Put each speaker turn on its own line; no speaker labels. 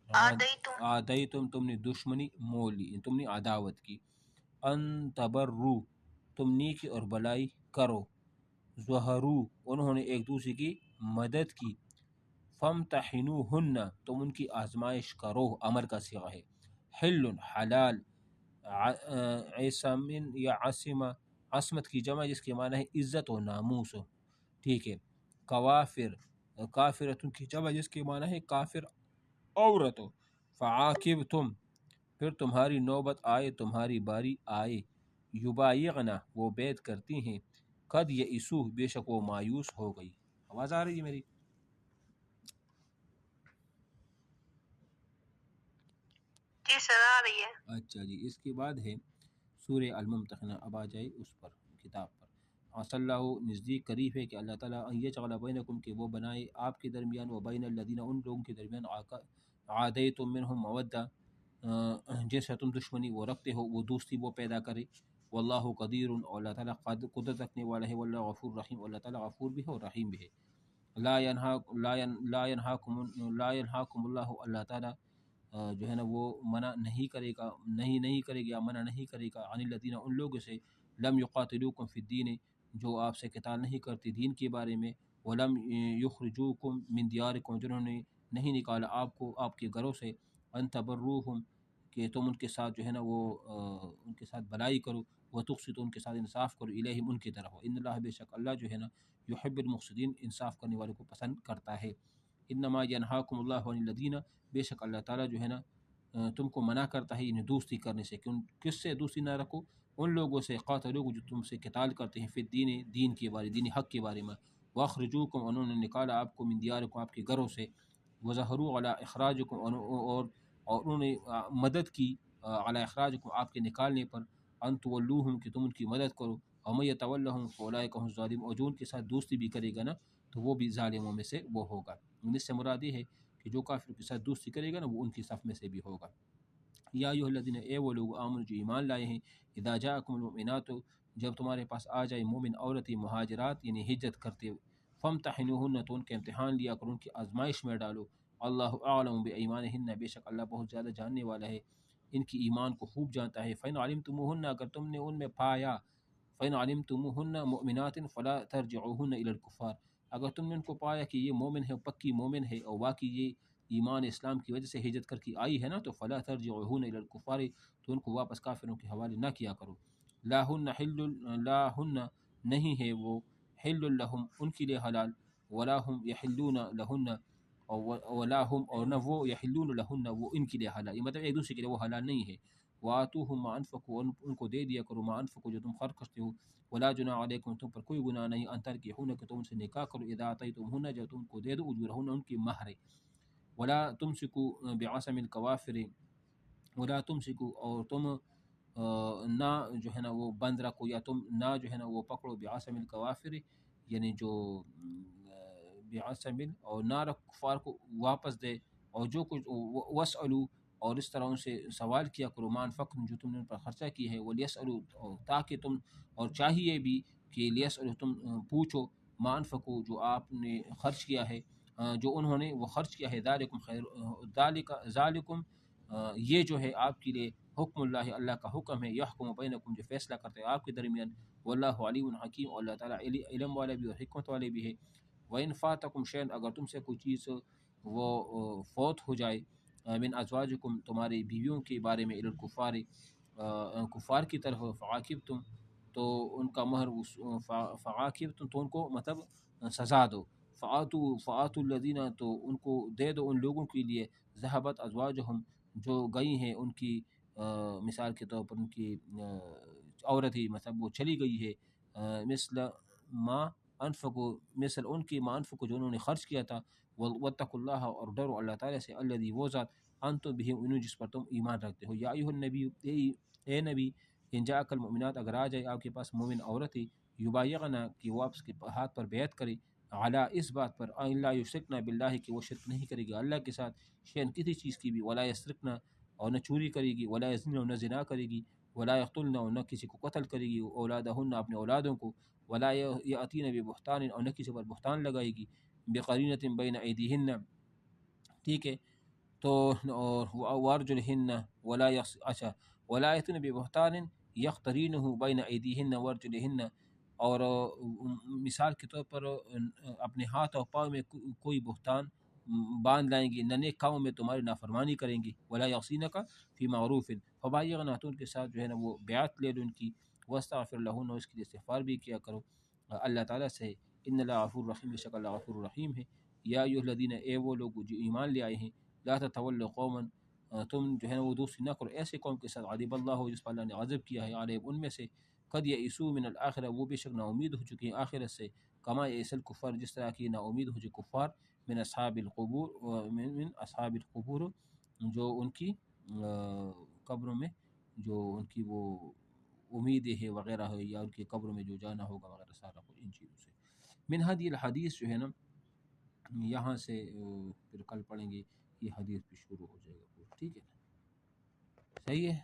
عادیتم تم نے دشمنی مول لی، تم نے عداوت کی، ان تبرو تم نیکی اور بلائی کرو، ظہرو انہوں نے ایک دوسرے کی مدد کی، فامتحنوہن تم ان کی آزمائش کرو، امر کا صیغہ ہے، حل حلال، عصم یا عصمہ عصمت کی جمع جس کے معنی ہے عزت و ناموس، ٹھیک ہے، کوافر کافرتن کی جمع جس کے معنی ہے کافر عورت، فعاقب تم پھر تمہاری نوبت آئے، تمہاری باری آئے، یبایعنا وہ بیعت کرتی ہیں، قد یئسوا بے شک وہ مایوس ہو گئی۔ آواز آ رہی ہے میری؟
جی سر آ رہی ہے۔
اچھا جی، اس کے بعد ہے سورہ الممتحنہ، اب آ جائے اس پر کتاب پر۔ عسى اللہ نزدیک قریب ہے کہ اللہ تعالیٰ ان یجعل بینکم کہ وہ بنائے آپ کے درمیان و بین الذین ان لوگوں کے درمیان عادیتم منہم مودہ جیسا تم دشمنی وہ رکھتے ہو وہ دوستی وہ پیدا کرے، واللہ قدیر اور اللہ تعالیٰ قدرت رکھنے والا ہے، واللہ غفور رحیم اور اللہ تعالیٰ غفور بھی ہے اور رحیم بھی ہے۔ لا ینہاکم اللہ اللہ تعالیٰ جو ہے نا وہ منع نہیں کرے گا، نہیں کرے گا، منع نہیں کرے گا، عن الذین ان لوگوں سے لم یقاتلوکم فی الدین جو آپ سے قتال نہیں کرتے دین کے بارے میں، ولم یخرجوکم من دیارکم جنہوں نے نہیں نکالا آپ کو آپ کے گھروں سے، ان تبروہم کہ تم ان کے ساتھ جو ہے نا وہ ان کے ساتھ بلائی کرو، وتقسطوا ان کے ساتھ انصاف کرو، الیہم ان کی طرف، ان اللہ بے شک اللہ جو ہے نا یحب المقسطین انصاف کرنے والوں کو پسند کرتا ہے۔ انما ینہاکم اللہ عن الذین بے شک اللہ تعالیٰ جو ہے نا تم کو منع کرتا ہے انہیں دوستی کرنے سے، کہ کس سے دوستی نہ رکھو؟ ان لوگوں سے قاتلوک جو تم سے قتال کرتے ہیں فی الدین دین کے بارے دین حق کے بارے میں، واخرجوکم انہوں نے نکالا آپ کو من دیارکم آپ کے گھروں سے، وظہروا علی اخراجکم اور انہوں نے مدد کی علی اخراجکم آپ کے نکالنے پر، ان تولوہم کہ تم ان کی مدد کرو، ومن یتولہم فاولئک هم الظالمون اور جو ان کے ساتھ دوستی بھی کرے گا نا تو وہ بھی ظالموں میں سے وہ ہوگا۔ اس سے مراد یہ ہے کہ جو کافر کے ساتھ دوستی کرے گا نا وہ ان کی صف میں سے بھی ہوگا۔ یا ایھا الذین اے وہ لوگ آمنوا جو ایمان لائے ہیں، اذا جاءکم المؤمنات جب تمہارے پاس آ جائے مومن عورتیں مہاجرات یعنی ہجرت کرتے ہوئے، فامتحنوہن تو ان کے امتحان لیا کرو، ان کی آزمائش میں ڈالو، اللہ اعلم بایمانہن بے شک اللہ بہت زیادہ جاننے والا ہے ان کی ایمان کو خوب جانتا ہے، فإن علمتموہن اگر تم نے ان میں پایا، فإن علمتموہن مؤمنات فلا ترجعوہن الی الکفار اگر تم نے ان کو پایا کہ یہ مومن ہے پکی مومن ہے اور واقعی یہ ایمان اسلام کی وجہ سے ہجرت کر کے آئی ہے نا تو فلا ترجعوہن الی الکفار تو ان کو واپس کافروں کے حوالے نہ کیا کرو، لا ہن حل لا ہن نہیں ہے وہ حل لہم ان کے لیے حلال، ولا ہم یحلون لہن ولا ہم اور نہ وہ یحلون لہن وہ ان کے لیے حلال، یہ مطلب ایک دوسرے کے لیے وہ حلال نہیں ہے، وآتوہم ما انفقوا ان کو دے دیا کرو ما انفقوا جو تم خرچ کرتے ہو، ولا جناح علیکم تم پر کوئی گناہ نہیں ان تنکحون کہ تم ان سے نکاح کرو اذا آتیتموہن جب تم کو دے دو اجورہن ان کی مہر، ولا تمسکوا بعصم الکوافر ولا تمسکوا اور تم نہ جو ہے نا وہ بند رکھو یا تم نہ جو ہے نا وہ پکڑو بعصم الکوافر یعنی جو بعصم اور نہ رکھ کفار کو واپس دے، اور جو کچھ وسألو اور اس طرح ان سے سوال کیا کرو ما انفقتم جو تم نے ان پر خرچہ کی ہے، ولیسألو تاکہ تم اور چاہیے بھی کہ لیسألو تم پوچھو ما انفقو جو آپ نے خرچ کیا ہے جو انہوں نے وہ خرچ کیا ہے، ذالکم خیر ذالکم یہ جو ہے آپ کے لیے حکم اللہ اللہ کا حکم ہے، یحکم بینکم جو فیصلہ کرتے ہیں آپ کے درمیان، واللہ علیم حکیم اور اللہ تعالیٰ علم والا بھی اور حکمت والے بھی ہے۔ وَإِنْ فَاتَكُمْ شَيْءٌ اگر تم سے کوئی چیز وہ فوت ہو جائے من ازواجکم تمہاری بیویوں کے بارے میں الی الکفار کفار کی طرف، فعاقبتم تو ان کا مہر فعاقبتم تو ان کو مطلب سزا دو، فآتوا الذین تو ان کو دے دو ان لوگوں کے لیے ذہبت ازواجہم جو گئی ہیں ان کی مثال کے طور پر ان کی عورت ہی مطلب وہ چلی گئی ہے، مثل ما انفقوا مثل ان کی ما انفقوا جو انہوں نے خرچ کیا تھا، واتقوا اللہ اور ڈرو اللہ تعالیٰ سے، الذی وہ ذات انتم بہ انہوں جس پر تم ایمان رکھتے ہو، یا ایھا النبی اے نبی ان جاءک المؤمنات اگر آ جائے آپ کے پاس مومن عورتیں، یبایعنا کہ وہ آپ کے ہاتھ پر بیعت کرے، علی اس بات پر ان لا یشرکن باللہ کہ وہ شرک نہیں کرے گی اللہ کے ساتھ، شیئن کسی چیز کی بھی، ولا یسرقن اور نہ چوری کرے گی، ولا یزنین اور نہ زنا کرے گی، ولا یقتلن اور نہ کسی کو قتل کرے گی، اولادہن اپنے اولادوں کو، ولا یاتین ببہتان اور نہ کسی پر بہتان لگائے گی، بقرینۃ بین ایدیہن ٹھیک ہے، تو وارجلہن ولا اچھا ولا یأتین ببہتان یخترینہ بین ایدیہن وارجلہن، اور مثال کے طور پر اپنے ہاتھ اور پاؤں میں کوئی بہتان باندھ لائیں گی، نہ نیک کاموں میں تمہاری نافرمانی کریں گی، ولا یعصینک فی معروف، فبایعن تو ان کے ساتھ جو ہے نا وہ بیعت لے لو ان کی، واستغفر لہن، اور اس کے لیے استغفار بھی کیا کرو اللہ تعالیٰ سے، ان اللہ غفور رحیم، بے شک اللہ غفور رحیم ہے۔ یا ایھا الذین، اے وہ لوگ جو ایمان لے آئے ہیں، لا تتولوا قوما، تم جو ہے نا وہ دوستی نہ کرو ایسے قوم کے ساتھ، غضب اللہ، جس پر اللہ نے غضب کیا ہے، علیہم ان میں سے، قد یئسوا من الآخرہ، وہ بے شک نا امید ہو چکے ہیں آخرت سے، کما یئس الکفار، جس طرح کی نا امید ہو چکے کفار، من اصحاب القبور، من اصحاب القبور، جو ان کی قبروں میں، جو ان کی وہ امیدیں ہے وغیرہ ہے، یا ان کی قبروں میں جو جانا ہوگا وغیرہ، سارا کچھ ان چیزوں سے۔ من ہدی الحدیث جو ہے نا، یہاں سے پھر کل پڑھیں گے، یہ حدیث بھی شروع ہو جائے گا، ٹھیک ہے نا، صحیح ہے۔